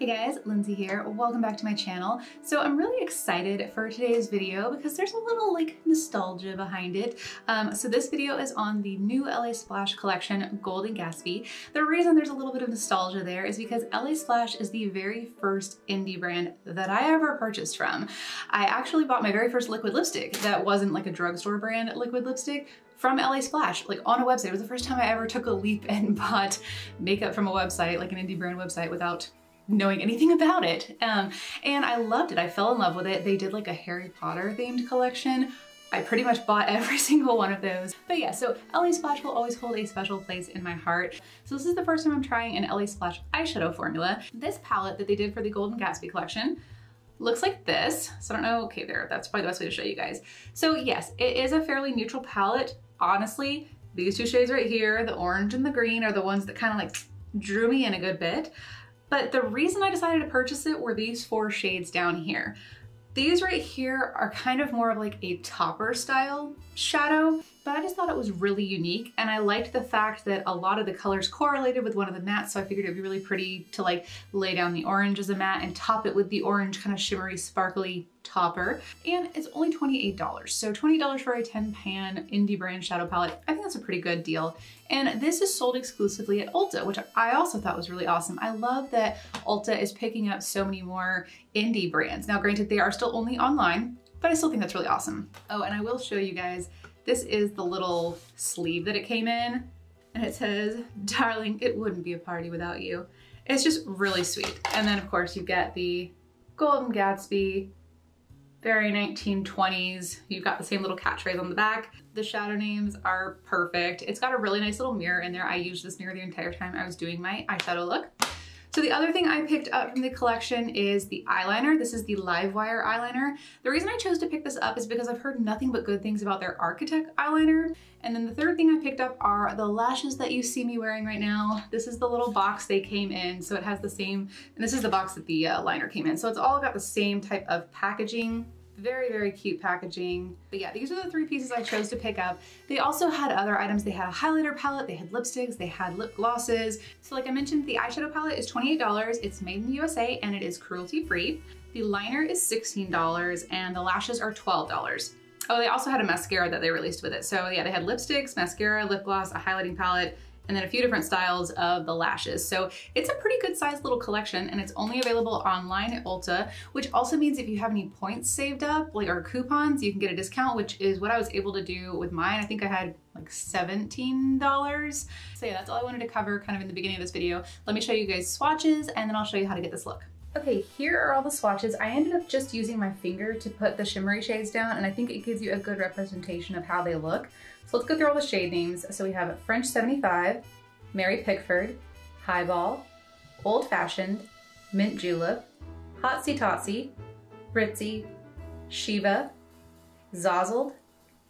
Hey guys, Lindsay here. Welcome back to my channel. So I'm really excited for today's video because there's a little nostalgia behind it. So this video is on the new LASplash collection, Gold and Gatsby. The reason there's a little bit of nostalgia there is because LASplash is the very first indie brand that I ever purchased from. I actually bought my very first liquid lipstick that wasn't like a drugstore brand liquid lipstick from LASplash, like on a website. It was the first time I ever took a leap and bought makeup from a website, like an indie brand website, without knowing anything about it. And I loved it. I fell in love with it. They did like a Harry Potter themed collection. I pretty much bought every single one of those. But yeah, so LASplash will always hold a special place in my heart. So this is the first time I'm trying an LASplash eyeshadow formula. This palette that they did for the Gold and Gatsby collection looks like this. So I don't know, okay, there, that's probably the best way to show you guys. So yes, it is a fairly neutral palette. Honestly, these two shades right here, the orange and the green, are the ones that kind of like drew me in a good bit. But the reason I decided to purchase it were these four shades down here. These right here are kind of more of like a topper style shadow, but I just thought it was really unique. And I liked the fact that a lot of the colors correlated with one of the mattes. So I figured it'd be really pretty to like lay down the orange as a matte and top it with the orange kind of shimmery, sparkly topper. And it's only $28. So $20 for a 10 pan indie brand shadow palette. I think that's a pretty good deal. And this is sold exclusively at Ulta, which I also thought was really awesome. I love that Ulta is picking up so many more indie brands. Now, granted, they are still only online, but I still think that's really awesome. Oh, and I will show you guys, this is the little sleeve that it came in, and it says, "Darling, it wouldn't be a party without you." It's just really sweet. And then of course you get the Gold and Gatsby, very 1920s. You've got the same little catchphrase on the back. The shadow names are perfect. It's got a really nice little mirror in there. I used this mirror the entire time I was doing my eyeshadow look. So the other thing I picked up from the collection is the eyeliner. This is the Livewire eyeliner. The reason I chose to pick this up is because I've heard nothing but good things about their Architect eyeliner. And then the third thing I picked up are the lashes that you see me wearing right now. This is the little box they came in. So it has the same, and this is the box that the liner came in. So it's all got the same type of packaging. Very, very cute packaging. But yeah, these are the three pieces I chose to pick up. They also had other items. They had a highlighter palette, they had lipsticks, they had lip glosses. So like I mentioned, the eyeshadow palette is $28. It's made in the USA and it is cruelty free. The liner is $16 and the lashes are $12. Oh, they also had a mascara that they released with it. So yeah, they had lipsticks, mascara, lip gloss, a highlighting palette, and then a few different styles of the lashes. So it's a pretty good sized little collection and it's only available online at Ulta, which also means if you have any points saved up, like or coupons, you can get a discount, which is what I was able to do with mine. I think I had like $17. So yeah, that's all I wanted to cover kind of in the beginning of this video. Let me show you guys swatches and then I'll show you how to get this look. Okay, here are all the swatches. I ended up just using my finger to put the shimmery shades down and I think it gives you a good representation of how they look. So let's go through all the shade names. So we have French 75, Mary Pickford, Highball, Old Fashioned, Mint Julep, Hotsy Totsy, Ritzy, Shiva, Zazzled,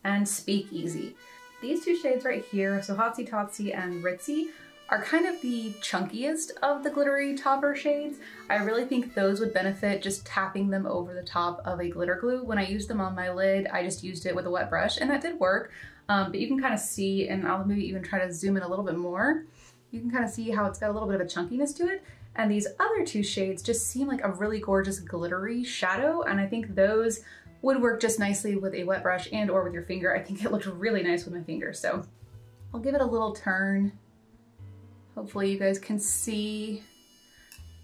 and Speakeasy. These two shades right here, so Hotsy Totsy and Ritzy, are kind of the chunkiest of the glittery topper shades. I really think those would benefit just tapping them over the top of a glitter glue. When I used them on my lid, I just used it with a wet brush and that did work. But you can kind of see, and I'll maybe even try to zoom in a little bit more. You can kind of see how it's got a little bit of a chunkiness to it. And these other two shades just seem like a really gorgeous glittery shadow. And I think those would work just nicely with a wet brush and or with your finger. I think it looked really nice with my finger. So I'll give it a little turn. Hopefully you guys can see.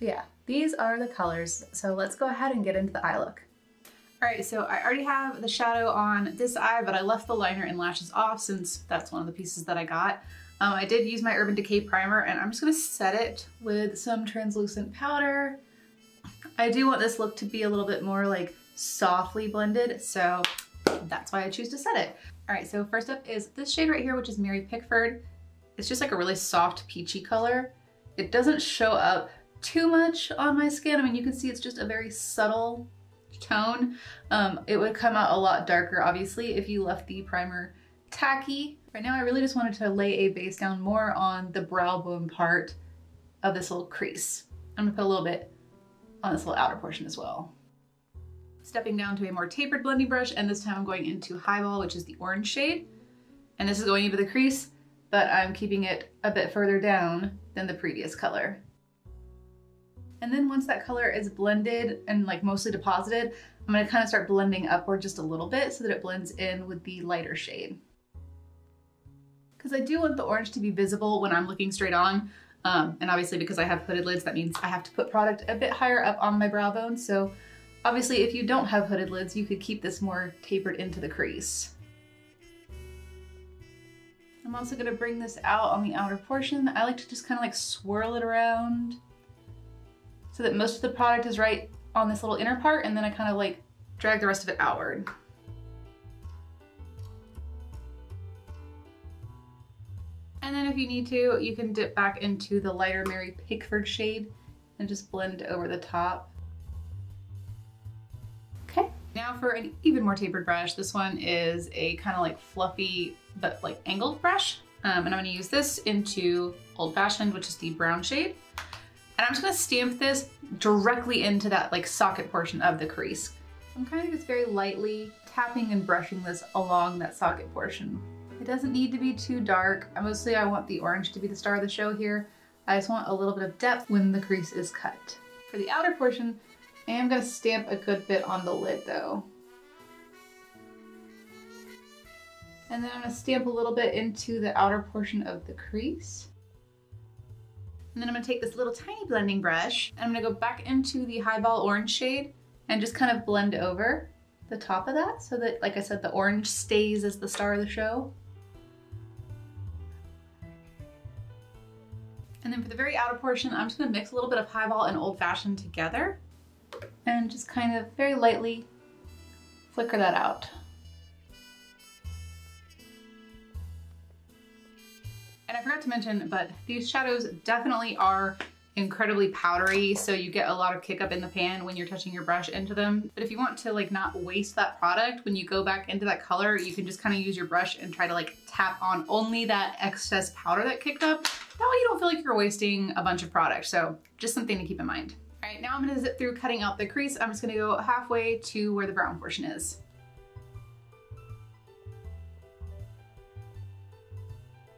Yeah, these are the colors. So let's go ahead and get into the eye look. All right, so I already have the shadow on this eye, but I left the liner and lashes off since that's one of the pieces that I got. I did use my Urban Decay primer and I'm just gonna set it with some translucent powder. I do want this look to be a little bit more like softly blended, so that's why I choose to set it. All right, so first up is this shade right here, which is Mary Pickford. It's just like a really soft peachy color. It doesn't show up too much on my skin. I mean, you can see it's just a very subtle tone. It would come out a lot darker, obviously, if you left the primer tacky. Right now, I really just wanted to lay a base down more on the brow bone part of this little crease. I'm gonna put a little bit on this little outer portion as well. Stepping down to a more tapered blending brush, and this time I'm going into Highball, which is the orange shade. And this is going into the crease, but I'm keeping it a bit further down than the previous color. And then once that color is blended and like mostly deposited, I'm gonna kind of start blending upward just a little bit so that it blends in with the lighter shade. Because I do want the orange to be visible when I'm looking straight on. And obviously because I have hooded lids, that means I have to put product a bit higher up on my brow bone. So obviously if you don't have hooded lids, you could keep this more tapered into the crease. I'm also gonna bring this out on the outer portion. I like to just kind of like swirl it around so that most of the product is right on this little inner part, and then I kind of like drag the rest of it outward. And then if you need to, you can dip back into the lighter Mary Pickford shade and just blend over the top. Okay, now for an even more tapered brush. This one is a kind of like fluffy, but like angled brush. And I'm gonna use this into Old Fashioned, which is the brown shade. And I'm just gonna stamp this directly into that like socket portion of the crease. I'm kind of just very lightly tapping and brushing this along that socket portion. It doesn't need to be too dark. Mostly I want the orange to be the star of the show here. I just want a little bit of depth when the crease is cut. For the outer portion, I am gonna stamp a good bit on the lid though. And then I'm gonna stamp a little bit into the outer portion of the crease. And then I'm gonna take this little tiny blending brush and I'm gonna go back into the highball orange shade and just kind of blend over the top of that so that, like I said, the orange stays as the star of the show. And then for the very outer portion, I'm just gonna mix a little bit of highball and Old Fashioned together and just kind of very lightly flicker that out. And I forgot to mention, but these shadows definitely are incredibly powdery, so you get a lot of kick up in the pan when you're touching your brush into them. But if you want to like not waste that product, when you go back into that color, you can just kind of use your brush and try to like tap on only that excess powder that kicked up. That way you don't feel like you're wasting a bunch of product. So just something to keep in mind. All right, now I'm gonna zip through cutting out the crease. I'm just gonna go halfway to where the brown portion is.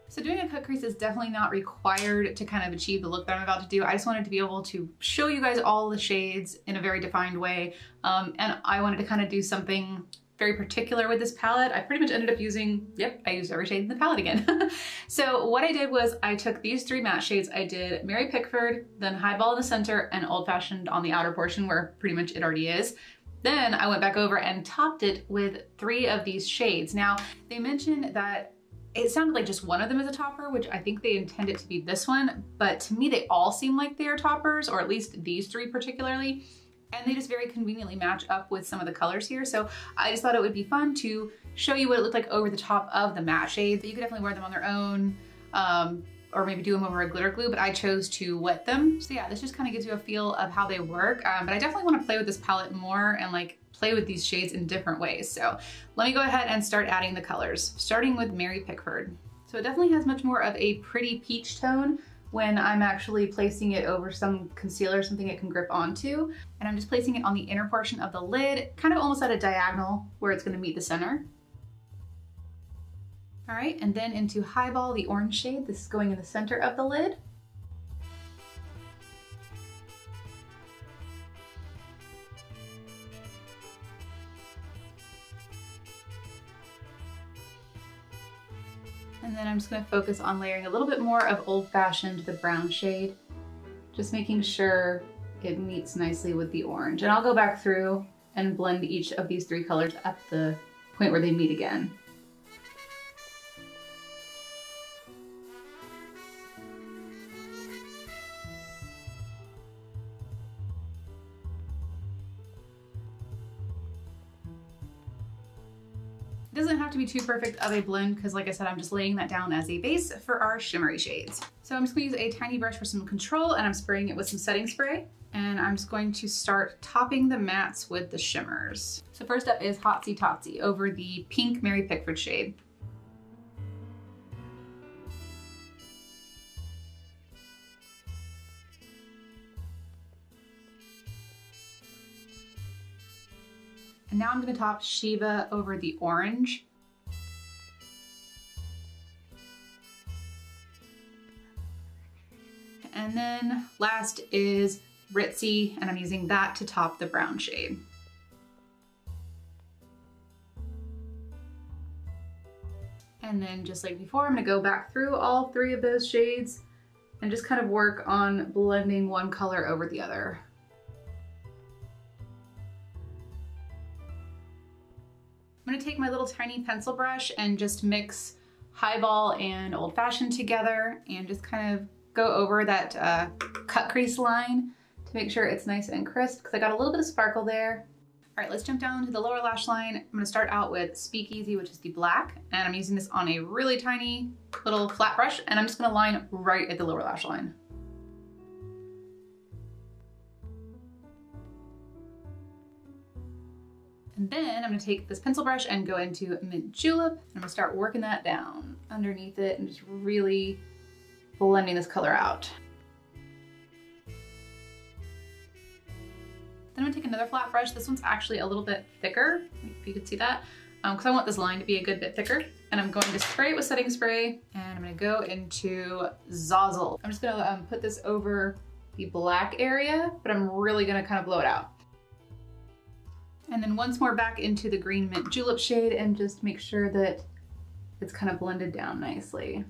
So doing a cut crease is definitely not required to kind of achieve the look that I'm about to do. I just wanted to be able to show you guys all the shades in a very defined way. And I wanted to kind of do something very particular with this palette. I pretty much ended up using, yep, I used every shade in the palette again. So what I did was I took these three matte shades. I did Mary Pickford, then Highball in the center, and Old Fashioned on the outer portion where pretty much it already is. Then I went back over and topped it with three of these shades. Now, they mentioned that it sounded like just one of them is a topper, which I think they intend it to be this one, but to me they all seem like they are toppers, or at least these three particularly, and they just very conveniently match up with some of the colors here. So I just thought it would be fun to show you what it looked like over the top of the matte shades. You could definitely wear them on their own, or maybe do them over a glitter glue, but I chose to wet them. So yeah, this just kind of gives you a feel of how they work, but I definitely want to play with this palette more and like play with these shades in different ways. So let me go ahead and start adding the colors, starting with Mary Pickford. So it definitely has much more of a pretty peach tone when I'm actually placing it over some concealer, something it can grip onto. And I'm just placing it on the inner portion of the lid, kind of almost at a diagonal where it's gonna meet the center. All right, and then into Highball, the orange shade. This is going in the center of the lid. And then I'm just gonna focus on layering a little bit more of Old Fashioned, the brown shade, just making sure it meets nicely with the orange. And I'll go back through and blend each of these three colors at the point where they meet again. It doesn't have to be too perfect of a blend because, like I said, I'm just laying that down as a base for our shimmery shades. So I'm just gonna use a tiny brush for some control, and I'm spraying it with some setting spray. And I'm just going to start topping the mattes with the shimmers. So first up is Hotsy Totsy over the pink Mary Pickford shade. And now I'm gonna top Shiva over the orange. And then last is Ritzy, and I'm using that to top the brown shade. And then just like before, I'm gonna go back through all 3 of those shades and just kind of work on blending one color over the other. I'm gonna take my little tiny pencil brush and just mix Highball and Old Fashioned together and just kind of go over that cut crease line to make sure it's nice and crisp because I got a little bit of sparkle there. All right, let's jump down to the lower lash line. I'm gonna start out with Speakeasy, which is the black, and I'm using this on a really tiny little flat brush, and I'm just gonna line right at the lower lash line. And then I'm gonna take this pencil brush and go into Mint Julep, and I'm gonna start working that down underneath it and just really blending this color out. Then I'm gonna take another flat brush. This one's actually a little bit thicker, if you could see that, because I want this line to be a good bit thicker. And I'm going to spray it with setting spray, and I'm gonna go into Zazzle. I'm just gonna put this over the black area, but I'm really gonna kind of blow it out. And then once more back into the green Mint Julep shade and just make sure that it's kind of blended down nicely.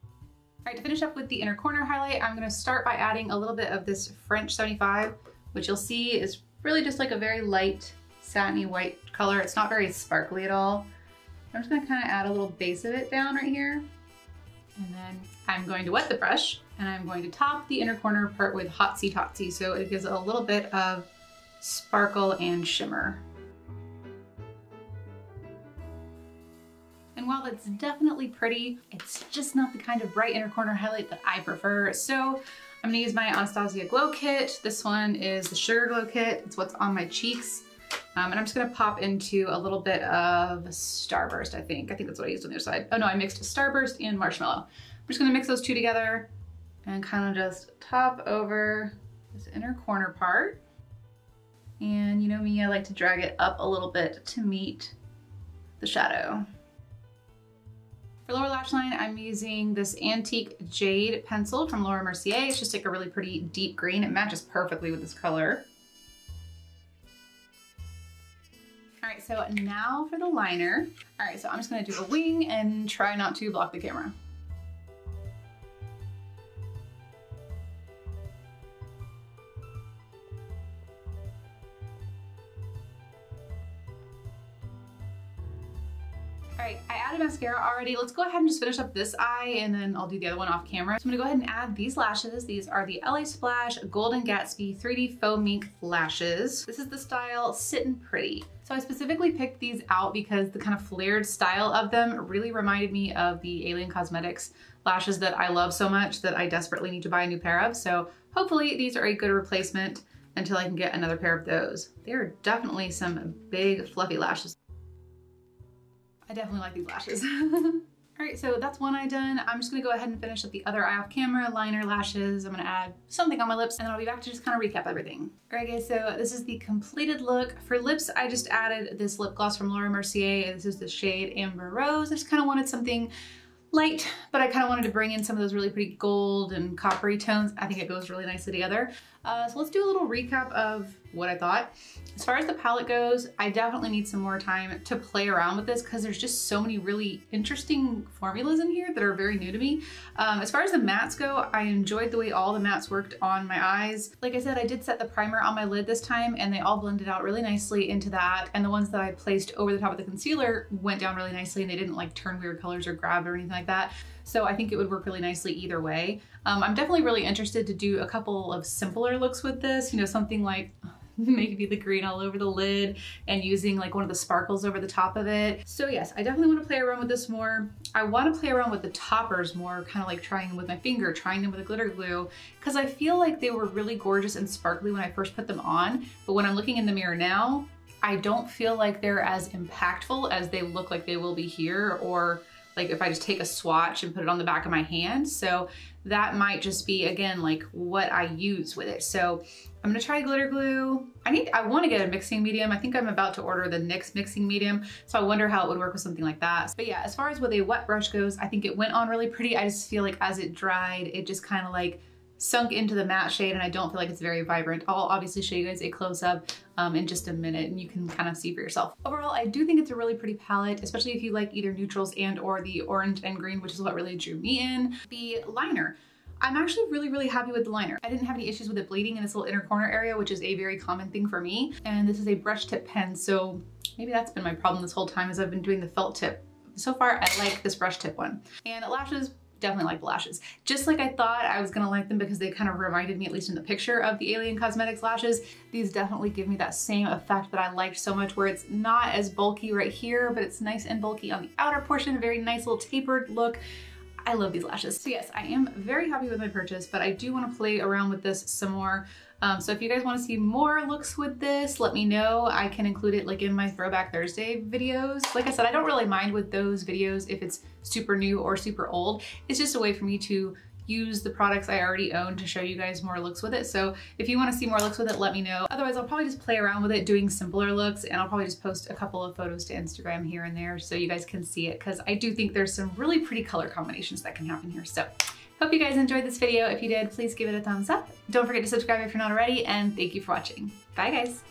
All right, to finish up with the inner corner highlight, I'm gonna start by adding a little bit of this French 75, which you'll see is really just like a very light satiny white color. It's not very sparkly at all. I'm just gonna kind of add a little base of it down right here. And then I'm going to wet the brush and I'm going to top the inner corner part with Hotsy Totsy, so it gives a little bit of sparkle and shimmer. And while that's definitely pretty, it's just not the kind of bright inner corner highlight that I prefer. So I'm gonna use my Anastasia Glow Kit. This one is the Sugar Glow Kit. It's what's on my cheeks. And I'm just gonna pop into a little bit of Starburst, I think. I think that's what I used on the other side. Oh no, I mixed Starburst and Marshmallow. I'm just gonna mix those 2 together and kind of just top over this inner corner part. And you know me, I like to drag it up a little bit to meet the shadow. For lower lash line, I'm using this Antique Jade pencil from Laura Mercier. It's just like a really pretty deep green. It matches perfectly with this color. All right, so now for the liner. All right, so I'm just gonna do a wing and try not to block the camera. All right, I added mascara already. Let's go ahead and just finish up this eye and then I'll do the other one off camera. So I'm gonna go ahead and add these lashes. These are the LASplash Golden Gatsby 3D Faux Mink lashes. This is the style Sittin' Pretty. So I specifically picked these out because the kind of flared style of them really reminded me of the Alien Cosmetics lashes that I love so much that I desperately need to buy a new pair of. So hopefully these are a good replacement until I can get another pair of those. They are definitely some big fluffy lashes. I definitely like these lashes. All right, so that's one eye done. I'm just gonna go ahead and finish up the other eye off camera, liner, lashes. I'm gonna add something on my lips and then I'll be back to just kind of recap everything. All right guys, so this is the completed look. For lips, I just added this lip gloss from Laura Mercier. This is the shade Amber Rose. I just kind of wanted something light, but I kind of wanted to bring in some of those really pretty gold and coppery tones. I think it goes really nicely together. So let's do a little recap of what I thought. As far as the palette goes, I definitely need some more time to play around with this because there's just so many really interesting formulas in here that are very new to me. As far as the mattes go, I enjoyed the way all the mattes worked on my eyes. Like I said, I did set the primer on my lid this time and they all blended out really nicely into that. And the ones that I placed over the top of the concealer went down really nicely and they didn't like turn weird colors or grab or anything like that. So I think it would work really nicely either way. I'm definitely really interested to do a couple of simpler looks with this, you know, something like maybe the green all over the lid and using like one of the sparkles over the top of it. So yes, I definitely want to play around with this more. I want to play around with the toppers more, kind of like trying them with my finger, trying them with a glitter glue, because I feel like they were really gorgeous and sparkly when I first put them on. But when I'm looking in the mirror now, I don't feel like they're as impactful as they look like they will be here, or like if I just take a swatch and put it on the back of my hand. So that might just be, again, like what I use with it. So I'm gonna try glitter glue. I wanna get a mixing medium. I think I'm about to order the NYX mixing medium. So I wonder how it would work with something like that. But yeah, as far as with a wet brush goes, I think it went on really pretty. I just feel like as it dried, it just kind of like sunk into the matte shade and I don't feel like it's very vibrant. I'll obviously show you guys a close-up in just a minute and you can kind of see for yourself. Overall, I do think it's a really pretty palette, especially if you like either neutrals and or the orange and green, which is what really drew me in. The liner. I'm actually really happy with the liner. I didn't have any issues with it bleeding in this little inner corner area, which is a very common thing for me. And this is a brush tip pen, so maybe that's been my problem this whole time as I've been doing the felt tip. So far, I like this brush tip one. And lashes, definitely like the lashes. Just like I thought I was gonna like them because they kind of reminded me, at least in the picture, of the Alien Cosmetics lashes. These definitely give me that same effect that I liked so much, where it's not as bulky right here, but it's nice and bulky on the outer portion, a very nice little tapered look. I love these lashes. So yes, I am very happy with my purchase, but I do want to play around with this some more. So if you guys want to see more looks with this, let me know. I can include it like in my Throwback Thursday videos. Like I said, I don't really mind with those videos if it's super new or super old. It's just a way for me to use the products I already own to show you guys more looks with it. So if you want to see more looks with it, let me know. Otherwise, I'll probably just play around with it doing simpler looks, and I'll probably just post a couple of photos to Instagram here and there so you guys can see it, because I do think there's some really pretty color combinations that can happen here. So hope you guys enjoyed this video. If you did, please give it a thumbs up. Don't forget to subscribe if you're not already, and thank you for watching. Bye guys.